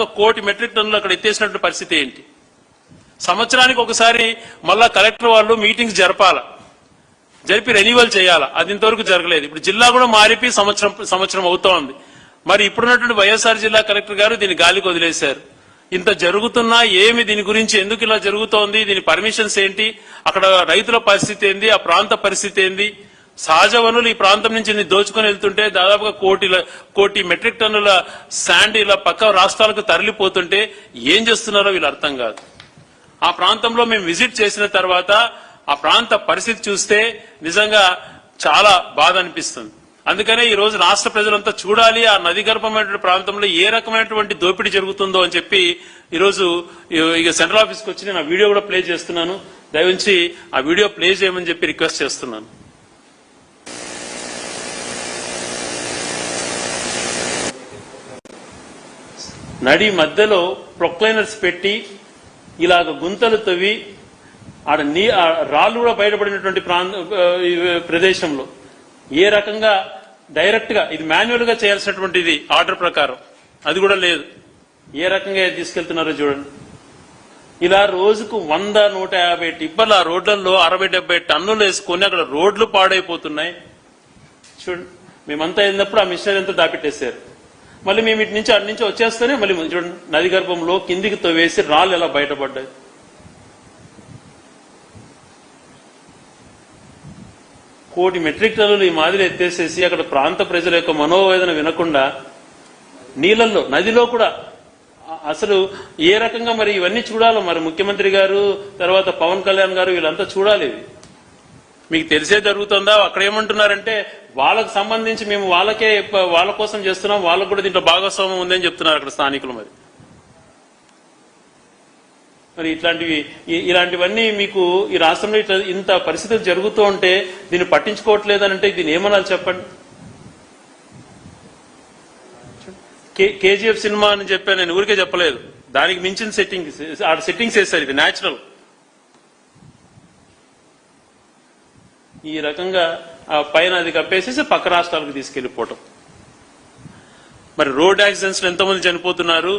దాదాపుగా 1 కోటి మెట్రిక్ టన్నులు అక్కడ ఎత్తేసినటువంటి పరిస్థితి ఏంటి? సంవత్సరానికి ఒకసారి మళ్ళా కలెక్టర్ వాళ్ళు మీటింగ్స్ జరిపి రెన్యువల్ చేయాలా? అది ఇంతవరకు జరగలేదు. ఇప్పుడు జిల్లా కూడా మారిపి సంవత్సరం అవుతోంది. మరి ఇప్పుడున్నటువంటి వైఎస్ఆర్ జిల్లా కలెక్టర్ గారు దీన్ని గాలికి వదిలేశారు. ఇంత జరుగుతున్నా ఏమి దీని గురించి ఎందుకు ఇలా జరుగుతోంది, దీని పర్మిషన్స్ ఏంటి, అక్కడ రైతుల పరిస్థితి ఏంది, ఆ ప్రాంత పరిస్థితి ఏంది, సహజ వనరులు ఈ ప్రాంతం నుంచి దోచుకొని వెళ్తుంటే దాదాపుగా 1 కోటి మెట్రిక్ టన్నుల శాండ్ ఇలా పక్క రాష్ట్రాలకు తరలిపోతుంటే ఏం చేస్తున్నారో వీళ్ళు అర్థం కాదు. ఆ ప్రాంతంలో మేము విజిట్ చేసిన తర్వాత ఆ ప్రాంత పరిస్థితి చూస్తే నిజంగా చాలా బాధ అనిపిస్తుంది. అందుకనే ఈ రోజు రాష్ట్ర ప్రజలంతా చూడాలి ఆ నది గర్భమైనటువంటి ప్రాంతంలో ఏ రకమైనటువంటి దోపిడీ జరుగుతుందో అని చెప్పి ఈరోజు ఇక సెంట్రల్ ఆఫీస్కి వచ్చి నేను ఆ వీడియో కూడా ప్లే చేస్తున్నాను. దయవుంచి ఆ వీడియో ప్లే చేయమని చెప్పి రిక్వెస్ట్ చేస్తున్నాను. నడి మధ్యలో ప్రొక్లైనర్స్ పెట్టి ఇలాగ గుంతలు తవ్వి ఆడ రాళ్లు కూడా బయటపడినటువంటి ప్రదేశంలో ఏ రకంగా డైరెక్ట్ గా ఇది మాన్యువల్ గా చేయాల్సినటువంటిది ఆర్డర్ ప్రకారం అది కూడా లేదు. ఏ రకంగా తీసుకెళ్తున్నారో చూడండి. ఇలా రోజుకు 100-150 టిప్పర్లు ఆ రోడ్లలో 60-70 టన్నులు వేసుకొని అక్కడ రోడ్లు పాడైపోతున్నాయి. చూడండి, మేమంతా వెళ్ళినప్పుడు ఆ మిషనరీ అంతా దాపెట్టేశారు. మళ్ళీ మేము అటు నుంచి వచ్చేస్తేనే మళ్ళీ చూడండి నది గర్భంలో కిందికి తవ్వేసి రాళ్ళు ఎలా బయటపడ్డాయి. కోటి మెట్రిక్ టన్నులు ఈ మాదిరి ఎత్తేసేసి అక్కడ ప్రాంత ప్రజల యొక్క మనోవేదన వినకుండా నీళ్లలో నదిలో కూడా అసలు ఏ రకంగా మరి ఇవన్నీ చూడాలో మరి ముఖ్యమంత్రి గారు తర్వాత పవన్ కళ్యాణ్ గారు వీళ్ళంతా చూడాలి. మీకు తెలిసే జరుగుతుందా? అక్కడ ఏమంటున్నారంటే వాళ్ళకు సంబంధించి మేము వాళ్ళ కోసం చేస్తున్నాం, వాళ్ళకు కూడా దీంట్లో భాగస్వామ్యం ఉందని చెప్తున్నారు అక్కడ స్థానికులు. మరి ఇలాంటివన్నీ మీకు ఈ రాష్ట్రంలో ఇంత పరిస్థితులు జరుగుతూ ఉంటే దీన్ని పట్టించుకోవట్లేదనంటే దీన్ని ఏమనాలి చెప్పండి. కేజీఎఫ్ సినిమా అని చెప్పాను, నేను ఊరికే చెప్పలేదు. దానికి మించిన సెట్టింగ్స్ వేస్తారు. ఇది న్యాచురల్. ఈ రకంగా పైన అది కప్పేసేసి పక్క రాష్ట్రాలకు తీసుకెళ్లిపోవటం. మరి రోడ్ యాక్సిడెంట్స్ లో ఎంతోమంది చనిపోతున్నారు.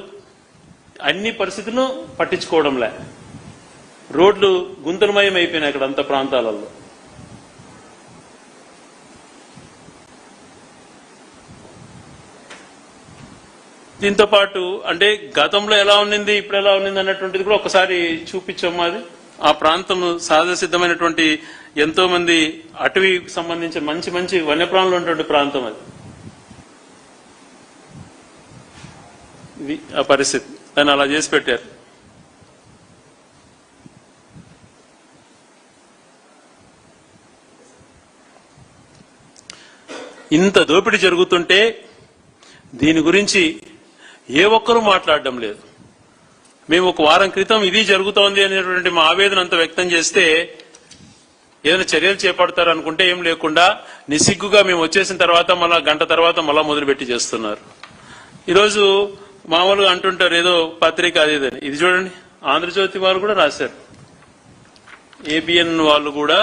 అన్ని పరిస్థితులను పట్టించుకోవడంలే. రోడ్లు గుంతలమయం అయిపోయినాయి అక్కడ అంత ప్రాంతాలలో. దీంతో పాటు అంటే గతంలో ఎలా ఉండింది ఇప్పుడు ఎలా ఉండింది అన్నటువంటిది కూడా ఒకసారి చూపించాము. అది ఆ ప్రాంతం సహజ సిద్ధమైనటువంటి ఎంతో మంది అటవీకి సంబంధించిన మంచి వన్యప్రాణులు ఉన్నటువంటి ప్రాంతం అది. ఇది ఆ పరిస్థితి. దాన్ని అలా చేసి పెట్టారు. ఇంత దోపిడీ జరుగుతుంటే దీని గురించి ఏ ఒక్కరూ మాట్లాడడం లేదు. మేము ఒక వారం క్రితం ఇది జరుగుతోంది అనేటువంటి మా ఆవేదన అంతా వ్యక్తం చేస్తే ఏదైనా చర్యలు చేపడతారనుకుంటే ఏం లేకుండా నిస్సిగ్గుగా మేము వచ్చేసిన తర్వాత మళ్ళా గంట తర్వాత మళ్ళా మొదలుపెట్టి చేస్తున్నారు. ఈరోజు మామూలుగా అంటుంటారు ఏదో పత్రిక అది ఇదని. ఇది చూడండి, ఆంధ్రజ్యోతి వాళ్ళు కూడా రాశారు, ఏబిఎన్ వాళ్ళు కూడా